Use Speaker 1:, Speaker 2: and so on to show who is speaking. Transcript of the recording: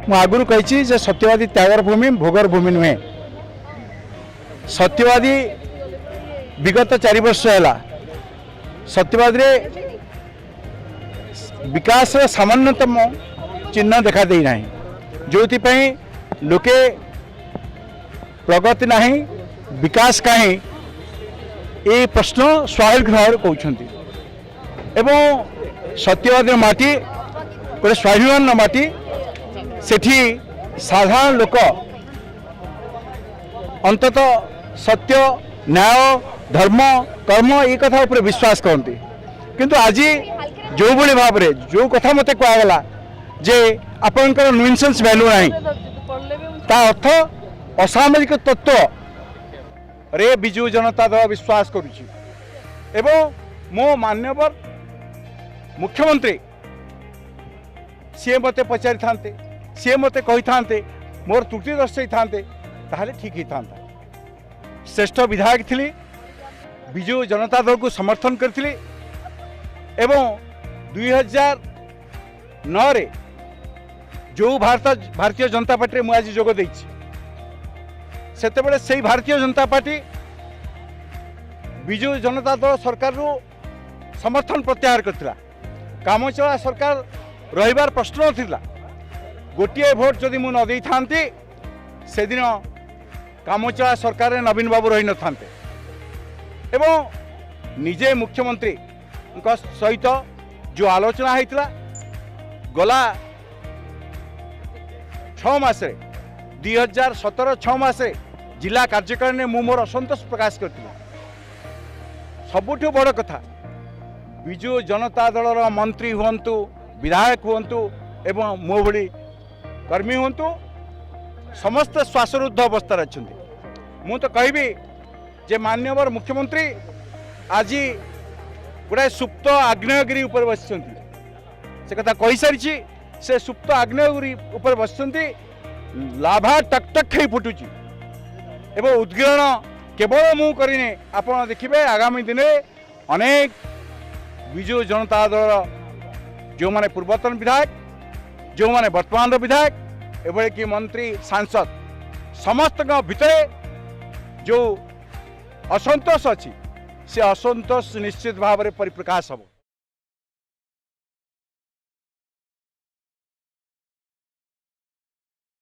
Speaker 1: आगुरी कही सत्यवादी त्यागर भूमि भोगर भूमि नुहे। सत्यवादी विगत 4 वर्ष है सत्यवादी रे विकास सामान्यतम चिन्ह देखा दे ना जो लोके प्रगति ना विकास कहीं ये प्रश्न स्वाभाविक भाव में कहते सत्यवादी माटी गोटे स्वाभिमान माटी सेठी साधारण लोक अंततः सत्य न्याय धर्म कर्म ये कथा उपर विश्वास करते किंतु आज जो भाई भाव में जो कथा मत कहगला जे आपंकर न्यूसेंस वैल्यू ना अर्थ असामाजिक तत्व रे बिजु जनता दल विश्वास करुच्ची एवं मो मान्यवर मुख्यमंत्री सी मत पचारि था सी मत कही था मोर त्रुटि दर्शाई था ठीक ही था श्रेष्ठ विधायक थी बिजु जनता दल को समर्थन करी एवं 2009 रे जो भारतीय जनता पार्टी मुझे आज जोग देते से भारतीय जनता पार्टी बिजु जनता दल सरकार समर्थन प्रत्याहार करथिला। कामचला सरकार रहिबार प्रश्न नथिला। गोटे भोट जदि मु न देई थांती से दिन कामचला सरकार रे नवीन बाबू रही न थांते एवं निजे मुख्यमंत्री सहित जो आलोचना होता गला 6 मास 2017 6 मास जिला कार्यकारिणी मु मोर असंतोष प्रकाश करथिला। सबुठु बड़ कथा बिजु जनता दलर मंत्री हुंतु विधायक हुंतु एवं मो भली कर्मी हुंतु समस्त श्वासरुद्ध अवस्था अच्छा मु तो कहबी जे मान्यवर मुख्यमंत्री आज गोटे सुप्त आग्नेयगिरी उपर बस से कथा कही सारी से सुप्त आग्नेयगिरी उपर बस लाभा टकटक खई फुटुची एवं उद्गिरण केवल मु करिने आपण देखिबे आगामी दिन अनेक बिजु जनता दल जो माने पूर्वतन विधायक जो माने वर्तमान विधायक एवं कि मंत्री सांसद समस्त भितर जो असंतोष अच्छी से असंतोष निश्चित भाव में परिप्रकाश हम।